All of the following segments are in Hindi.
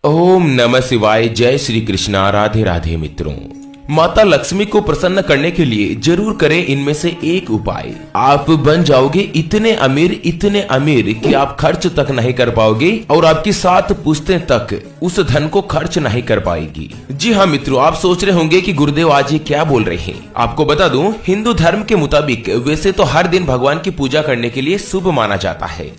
ओम नमः शिवाय। जय श्री कृष्णा। राधे राधे मित्रों, माता लक्ष्मी को प्रसन्न करने के लिए जरूर करें इनमें से एक उपाय। आप बन जाओगे इतने अमीर कि आप खर्च तक नहीं कर पाओगे और आपकी 7 पुश्तें तक उस धन को खर्च नहीं कर पाएगी। जी हाँ मित्रों, आप सोच रहे होंगे कि गुरुदेव आज ये क्या बोल रहे हैं। आपको बता दूं, हिंदू धर्म के मुताबिक वैसे तो हर दिन भगवान की पूजा करने के लिए शुभ माना जाता है,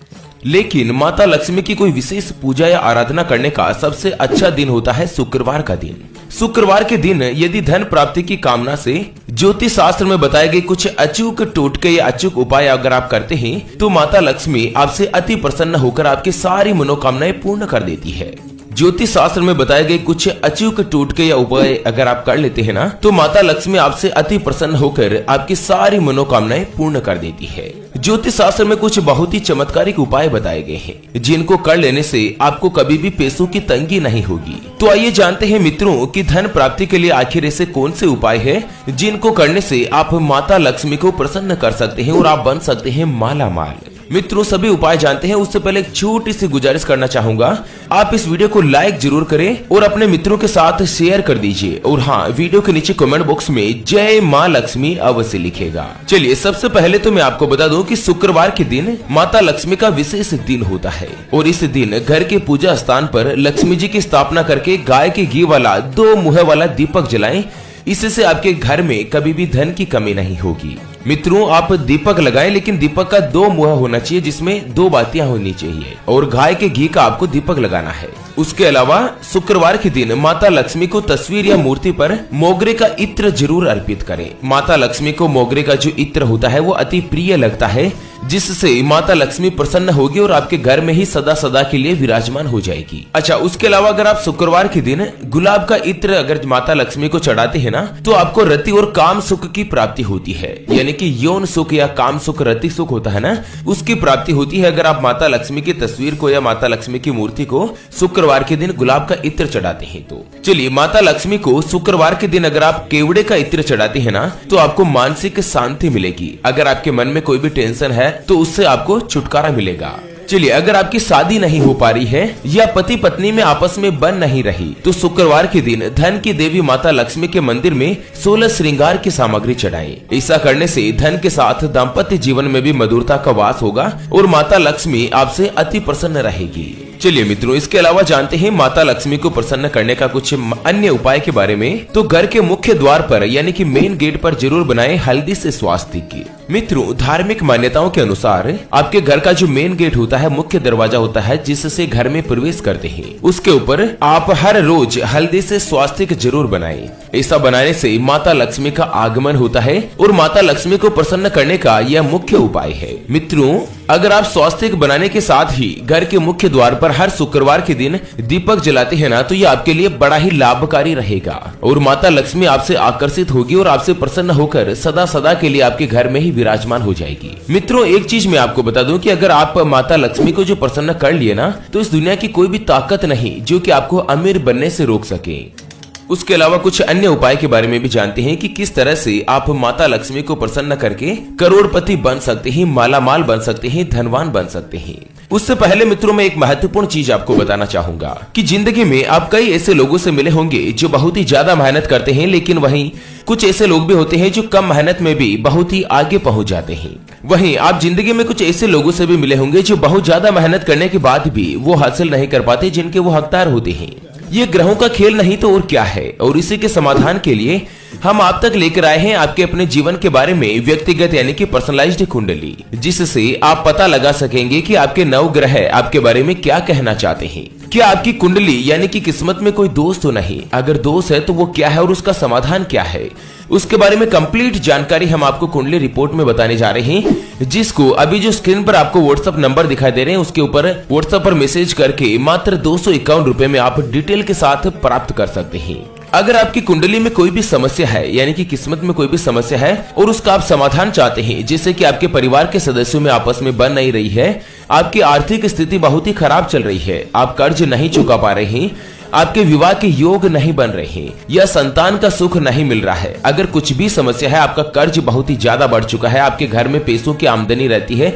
लेकिन माता लक्ष्मी की कोई विशेष पूजा या आराधना करने का सबसे अच्छा दिन होता है शुक्रवार का दिन। शुक्रवार के दिन यदि धन प्राप्ति की कामना से ज्योतिष शास्त्र में बताए गए कुछ अचूक टोटके या अचूक उपाय अगर आप करते हैं तो माता लक्ष्मी आपसे अति प्रसन्न होकर आपकी सारी मनोकामनाएं पूर्ण कर देती है। ज्योतिष शास्त्र में बताए गए कुछ अचूक टोटके या उपाय अगर आप कर लेते हैं ना, तो माता लक्ष्मी आपसे अति प्रसन्न होकर आपकी सारी मनोकामनाएं पूर्ण कर देती है। ज्योतिष शास्त्र में कुछ बहुत ही चमत्कारिक उपाय बताए गए हैं जिनको कर लेने से आपको कभी भी पैसों की तंगी नहीं होगी। तो आइए जानते हैं मित्रों कि धन प्राप्ति के लिए आखिर ऐसे कौन से उपाय है जिनको करने से आप माता लक्ष्मी को प्रसन्न कर सकते हैं और आप बन सकते हैं माला माल। मित्रों, सभी उपाय जानते हैं उससे पहले एक छोटी सी गुजारिश करना चाहूंगा, आप इस वीडियो को लाइक जरूर करें और अपने मित्रों के साथ शेयर कर दीजिए। और हाँ, वीडियो के नीचे कमेंट बॉक्स में जय माँ लक्ष्मी अवश्य लिखेगा। चलिए सबसे पहले तो मैं आपको बता दूं कि शुक्रवार के दिन माता लक्ष्मी का विशेष दिन होता है और इस दिन घर के पूजा स्थान पर लक्ष्मी जी की स्थापना करके गाय के घी वाला 2 मुँह वाला दीपक जलाएं। इससे आपके घर में कभी भी धन की कमी नहीं होगी। मित्रों, आप दीपक लगाएं, लेकिन दीपक का 2 मुंह होना चाहिए जिसमें 2 बातियां होनी चाहिए और गाय के घी का आपको दीपक लगाना है। उसके अलावा शुक्रवार के दिन माता लक्ष्मी को तस्वीर या मूर्ति पर मोगरे का इत्र जरूर अर्पित करें। माता लक्ष्मी को मोगरे का जो इत्र होता है वो अति प्रिय लगता है, जिससे माता लक्ष्मी प्रसन्न होगी और आपके घर में ही सदा सदा के लिए विराजमान हो जाएगी। अच्छा, उसके अलावा अगर आप शुक्रवार के दिन गुलाब का इत्र अगर माता लक्ष्मी को चढ़ाते हैं ना, तो आपको रति और काम सुख की प्राप्ति होती है, यानी कि यौन सुख या काम सुख, रति सुख होता है ना, उसकी प्राप्ति होती है अगर आप माता लक्ष्मी की तस्वीर को या माता लक्ष्मी की मूर्ति को शुक्रवार के दिन गुलाब का इत्र चढ़ाते हैं। तो चलिए, माता लक्ष्मी को शुक्रवार के दिन अगर आप केवड़े का इत्र चढ़ाते हैं ना, तो आपको मानसिक शांति मिलेगी। अगर आपके मन में कोई भी टेंशन है तो उससे आपको छुटकारा मिलेगा। चलिए, अगर आपकी शादी नहीं हो पा रही है या पति पत्नी में आपस में बन नहीं रही, तो शुक्रवार के दिन धन की देवी माता लक्ष्मी के मंदिर में 16 श्रृंगार की सामग्री चढ़ाएं। ऐसा करने से धन के साथ दाम्पत्य जीवन में भी मधुरता का वास होगा और माता लक्ष्मी आपसे अति प्रसन्न रहेगी। चलिए मित्रों, इसके अलावा जानते हैं माता लक्ष्मी को प्रसन्न करने का कुछ अन्य उपाय के बारे में। तो घर के मुख्य द्वार पर यानी कि मेन गेट पर जरूर बनाएं हल्दी से स्वास्तिक। मित्रों, धार्मिक मान्यताओं के अनुसार आपके घर का जो मेन गेट होता है, मुख्य दरवाजा होता है जिससे घर में प्रवेश करते हैं, उसके ऊपर आप हर रोज हल्दी से स्वास्तिक जरूर बनाएं। ऐसा बनाने से माता लक्ष्मी का आगमन होता है और माता लक्ष्मी को प्रसन्न करने का यह मुख्य उपाय है। मित्रों, अगर आप स्वास्तिक बनाने के साथ ही घर के मुख्य द्वार पर हर शुक्रवार के दिन दीपक जलाते हैं ना, तो ये आपके लिए बड़ा ही लाभकारी रहेगा और माता लक्ष्मी आपसे आकर्षित होगी और आपसे प्रसन्न होकर सदा सदा के लिए आपके घर में ही विराजमान हो जाएगी। मित्रों, एक चीज मैं आपको बता दूं कि अगर आप माता लक्ष्मी को जो प्रसन्न कर लिए ना, तो इस दुनिया की कोई भी ताकत नहीं जो कि आपको अमीर बनने से रोक सके। उसके अलावा कुछ अन्य उपाय के बारे में भी जानते हैं कि किस तरह से आप माता लक्ष्मी को प्रसन्न करके करोड़पति बन सकते हैं, मालामाल बन सकते हैं, धनवान बन सकते हैं। उससे पहले मित्रों, मैं एक महत्वपूर्ण चीज आपको बताना चाहूंगा कि जिंदगी में आप कई ऐसे लोगों से मिले होंगे जो बहुत ही ज्यादा मेहनत करते हैं, लेकिन वहीं कुछ ऐसे लोग भी होते हैं जो कम मेहनत में भी बहुत ही आगे पहुंच जाते हैं। वहीं आप जिंदगी में कुछ ऐसे लोगों से भी मिले होंगे जो बहुत ज्यादा मेहनत करने के बाद भी वो हासिल नहीं कर पाते जिनके वो हकदार होते हैं। ये ग्रहों का खेल नहीं तो और क्या है, और इसी के समाधान के लिए हम आप तक लेकर आए हैं आपके अपने जीवन के बारे में व्यक्तिगत यानी कि पर्सनलाइज्ड कुंडली, जिससे आप पता लगा सकेंगे कि आपके 9 ग्रह आपके बारे में क्या कहना चाहते हैं। क्या आपकी कुंडली यानी कि किस्मत में कोई दोष तो नहीं, अगर दोष है तो वो क्या है और उसका समाधान क्या है, उसके बारे में कंप्लीट जानकारी हम आपको कुंडली रिपोर्ट में बताने जा रहे हैं, जिसको अभी जो स्क्रीन पर आपको व्हाट्सएप नंबर दिखाई दे रहे हैं उसके ऊपर व्हाट्सएप पर मैसेज करके मात्र 251 रुपए में आप डिटेल के साथ प्राप्त कर सकते हैं। अगर आपकी कुंडली में कोई भी समस्या है यानी कि किस्मत में कोई भी समस्या है और उसका आप समाधान चाहते हैं, जैसे कि आपके परिवार के सदस्यों में आपस में बन नहीं रही है, आपकी आर्थिक स्थिति बहुत ही खराब चल रही है, आप कर्ज नहीं चुका पा रहे हैं, आपके विवाह के योग नहीं बन रहे हैं या संतान का सुख नहीं मिल रहा है, अगर कुछ भी समस्या है, आपका कर्ज बहुत ही ज्यादा बढ़ चुका है, आपके घर में पैसों की आमदनी रहती है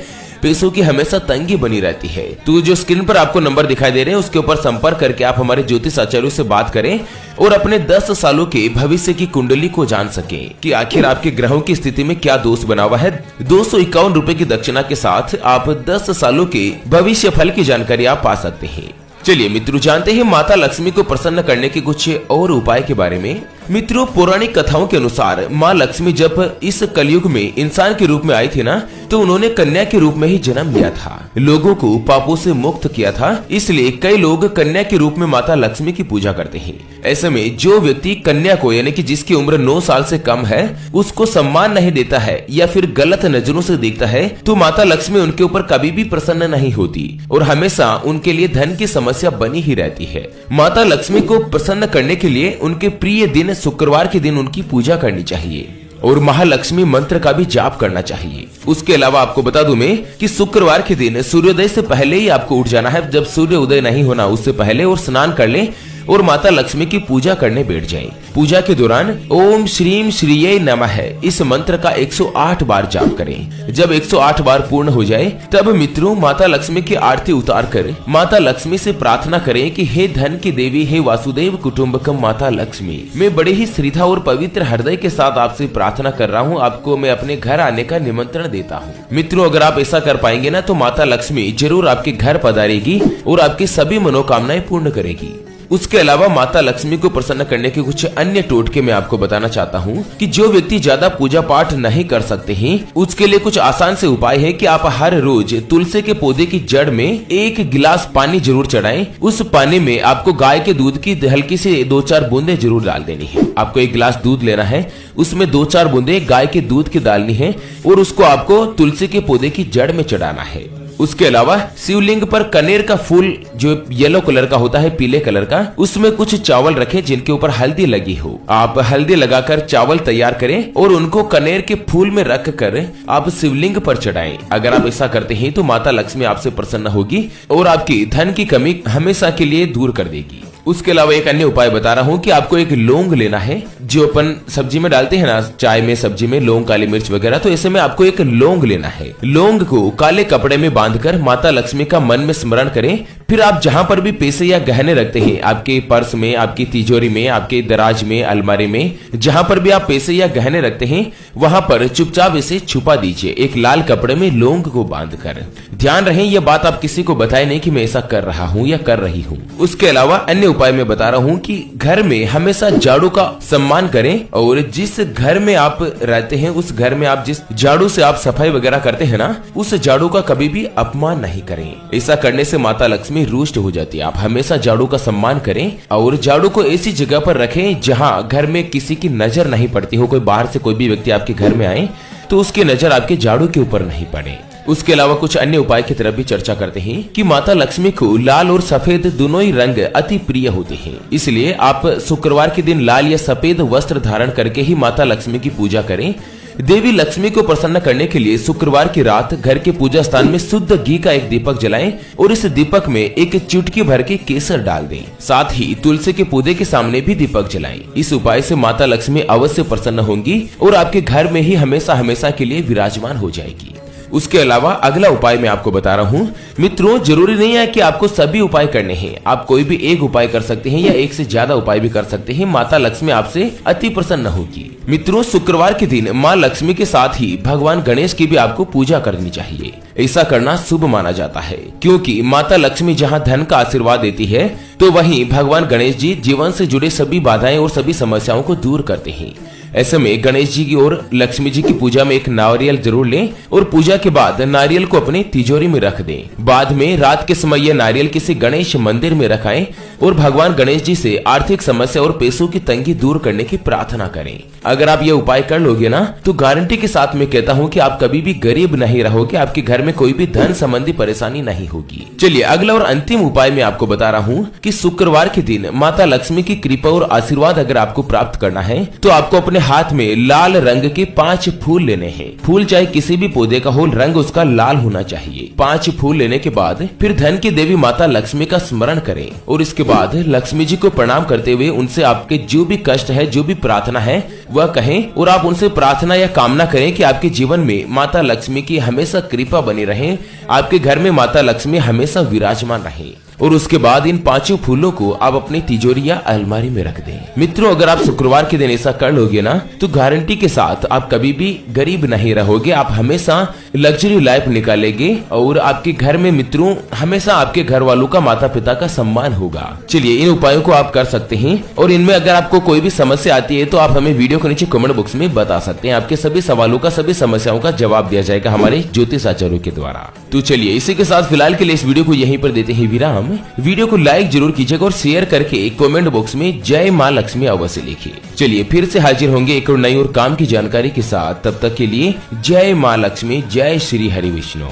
पैसों की हमेशा तंगी बनी रहती है। तो जो स्क्रीन पर आपको नंबर दिखाई दे रहे हैं उसके ऊपर संपर्क करके आप हमारे ज्योतिष आचार्य से बात करें और अपने 10 सालों के भविष्य की कुंडली को जान सकें कि आखिर आपके ग्रहों की स्थिति में क्या दोष बना हुआ है। 251 रुपए की दक्षिणा के साथ आप 10 सालों के भविष्य फल की जानकारी आप पा सकते हैं। चलिए मित्रों, जानते हैं माता लक्ष्मी को प्रसन्न करने के कुछ और उपाय के बारे में। मित्रों, पौराणिक कथाओं के अनुसार माँ लक्ष्मी जब इस कलयुग में इंसान के रूप में आई थी ना, तो उन्होंने कन्या के रूप में ही जन्म लिया था, लोगों को पापों से मुक्त किया था। इसलिए कई लोग कन्या के रूप में माता लक्ष्मी की पूजा करते हैं। ऐसे में जो व्यक्ति कन्या को, यानी कि जिसकी उम्र 9 साल से कम है, उसको सम्मान नहीं देता है या फिर गलत नजरों से देखता है, तो माता लक्ष्मी उनके ऊपर कभी भी प्रसन्न नहीं होती और हमेशा उनके लिए धन की समस्या बनी ही रहती है। माता लक्ष्मी को प्रसन्न करने के लिए उनके प्रिय दिन शुक्रवार के दिन उनकी पूजा करनी चाहिए और महालक्ष्मी मंत्र का भी जाप करना चाहिए। उसके अलावा आपको बता दूं मैं कि शुक्रवार के दिन सूर्योदय से पहले ही आपको उठ जाना है। जब सूर्य उदय नहीं होना उससे पहले, और स्नान कर ले और माता लक्ष्मी की पूजा करने बैठ जाएं। पूजा के दौरान ओम श्रीम श्रीये नमः इस मंत्र का 108 बार जाप करें। जब 108 बार पूर्ण हो जाए तब मित्रों माता लक्ष्मी की आरती उतार कर माता लक्ष्मी से प्रार्थना करें कि हे धन की देवी, हे वासुदेव कुटुंबकम माता लक्ष्मी, मैं बड़े ही श्रद्धा और पवित्र हृदय के साथ आपसे प्रार्थना कर रहा हूँ, आपको मैं अपने घर आने का निमंत्रण देता हूँ। मित्रों, अगर आप ऐसा कर पाएंगे ना तो माता लक्ष्मी जरूर आपके घर पधारेगी और आपकी सभी मनोकामनाएं पूर्ण करेगी। उसके अलावा माता लक्ष्मी को प्रसन्न करने के कुछ अन्य टोटके मैं आपको बताना चाहता हूँ कि जो व्यक्ति ज्यादा पूजा पाठ नहीं कर सकते हैं, उसके लिए कुछ आसान से उपाय है कि आप हर रोज तुलसी के पौधे की जड़ में 1 गिलास पानी जरूर चढ़ाएं। उस पानी में आपको गाय के दूध की हल्की से 2-4 बूंदे जरूर डाल देनी है। आपको 1 गिलास दूध लेना है, उसमें 2-4 बूंदे गाय के दूध की डालनी है और उसको आपको तुलसी के पौधे की जड़ में चढ़ाना है। उसके अलावा शिवलिंग पर कनेर का फूल जो येलो कलर का होता है, पीले कलर का, उसमें कुछ चावल रखें जिनके ऊपर हल्दी लगी हो। आप हल्दी लगाकर चावल तैयार करें और उनको कनेर के फूल में रख कर आप शिवलिंग पर चढ़ाएं। अगर आप ऐसा करते हैं तो माता लक्ष्मी आपसे प्रसन्न होगी और आपकी धन की कमी हमेशा के लिए दूर कर देगी। उसके अलावा एक अन्य उपाय बता रहा हूँ कि आपको एक लौंग लेना है, जो अपन सब्जी में डालते हैं ना, चाय में, सब्जी में लौंग, काली मिर्च वगैरह, तो ऐसे में आपको एक लौंग लेना है। लौंग को काले कपड़े में बांधकर माता लक्ष्मी का मन में स्मरण करें। फिर आप जहाँ पर भी पैसे या गहने रखते हैं, आपके पर्स में, आपकी तिजोरी में, आपके दराज में, अलमारी में, जहाँ पर भी आप पैसे या गहने रखते हैं वहां पर चुपचाप इसे छुपा दीजिए, एक लाल कपड़े में लौंग को बांधकर। ध्यान रहे यह बात आप किसी को बताएं नहीं कि मैं ऐसा कर रहा हूँ या कर रही हूँ। उसके अलावा अन्य उपाय मैं बता रहा हूँ कि घर में हमेशा झाड़ू का सम्मान करें और जिस घर में आप रहते हैं उस घर में आप जिस झाड़ू से आप सफाई वगैरह करते हैं ना, उस झाड़ू का कभी भी अपमान नहीं करें। ऐसा करने से माता लक्ष्मी रुष्ट हो जाती है। आप हमेशा झाड़ू का सम्मान करें और झाड़ू को ऐसी जगह पर रखें जहाँ घर में किसी की नजर नहीं पड़ती हो। कोई बाहर से कोई भी व्यक्ति आपके घर में आए तो उसकी नजर आपके झाड़ू के ऊपर नहीं पड़े। उसके अलावा कुछ अन्य उपाय की तरफ भी चर्चा करते हैं कि माता लक्ष्मी को लाल और सफेद दोनों ही रंग अति प्रिय होते हैं। इसलिए आप शुक्रवार के दिन लाल या सफेद वस्त्र धारण करके ही माता लक्ष्मी की पूजा करें। देवी लक्ष्मी को प्रसन्न करने के लिए शुक्रवार की रात घर के पूजा स्थान में शुद्ध घी का एक दीपक जलाएं और इस दीपक में एक चुटकी भर के केसर डाल दें। साथ ही तुलसी के पौधे के सामने भी दीपक जलाएं। इस उपाय से माता लक्ष्मी अवश्य प्रसन्न होंगी और आपके घर में ही हमेशा हमेशा के लिए विराजमान हो जाएगी। उसके अलावा अगला उपाय मैं आपको बता रहा हूँ। मित्रों, जरूरी नहीं है कि आपको सभी उपाय करने हैं, आप कोई भी एक उपाय कर सकते हैं या एक से ज्यादा उपाय भी कर सकते हैं। माता लक्ष्मी आपसे अति प्रसन्न होगी। मित्रों, शुक्रवार के दिन माँ लक्ष्मी के साथ ही भगवान गणेश की भी आपको पूजा करनी चाहिए। ऐसा करना शुभ माना जाता है क्योंकि माता लक्ष्मी जहाँ धन का आशीर्वाद देती है तो वहीं भगवान गणेश जी जीवन से जुड़े सभी बाधाएं और सभी समस्याओं को दूर करते हैं। ऐसे में गणेश जी की और लक्ष्मी जी की पूजा में एक नारियल जरूर लें और पूजा के बाद नारियल को अपनी तिजोरी में रख दें। बाद में रात के समय यह नारियल किसी गणेश मंदिर में रखाएं और भगवान गणेश जी से आर्थिक समस्या और पैसों की तंगी दूर करने की प्रार्थना करें। अगर आप ये उपाय कर लोगे ना तो गारंटी के साथ मैं कहता हूँ कि आप कभी भी गरीब नहीं रहोगे, आपके घर में कोई भी धन संबंधी परेशानी नहीं होगी। चलिए अगला और अंतिम उपाय मैं आपको बता रहा हूँ कि शुक्रवार के दिन माता लक्ष्मी की कृपा और आशीर्वाद अगर आपको प्राप्त करना है तो आपको अपने हाथ में लाल रंग के 5 फूल लेने हैं। फूल चाहे किसी भी पौधे का हो, रंग उसका लाल होना चाहिए। 5 फूल लेने के बाद फिर धन की देवी माता लक्ष्मी का स्मरण करें और इसके बाद लक्ष्मी जी को प्रणाम करते हुए उनसे आपके जो भी कष्ट है, जो भी प्रार्थना है वह कहें और आप उनसे प्रार्थना या कामना करें कि आपके जीवन में माता लक्ष्मी की हमेशा कृपा बनी रहे, आपके घर में माता लक्ष्मी हमेशा विराजमान रहे। और उसके बाद इन 5 फूलों को आप अपनी तिजोरी या अलमारी में रख दें। मित्रों, अगर आप शुक्रवार के दिन ऐसा कर लोगे ना तो गारंटी के साथ आप कभी भी गरीब नहीं रहोगे, आप हमेशा लग्जरी लाइफ निकालेंगे और आपके घर में मित्रों हमेशा आपके घर वालों का, माता पिता का सम्मान होगा। चलिए, इन उपायों को आप कर सकते हैं और इनमें अगर आपको कोई भी समस्या आती है तो आप हमें वीडियो के नीचे कमेंट बॉक्स में बता सकते हैं। आपके सभी सवालों का, सभी समस्याओं का जवाब दिया जाएगा हमारे ज्योतिष आचार्यों के द्वारा। तो चलिए, इसी के साथ फिलहाल के लिए इस वीडियो को यहीं पर देते हैं विराम। वीडियो को लाइक जरूर कीजिएगा और शेयर करके कमेंट बॉक्स में जय मां लक्ष्मी अवश्य लिखिए। चलिए, फिर से हाजिर होंगे एक और नई और काम की जानकारी के साथ। तब तक के लिए जय मां लक्ष्मी, जय श्री हरि विष्णु।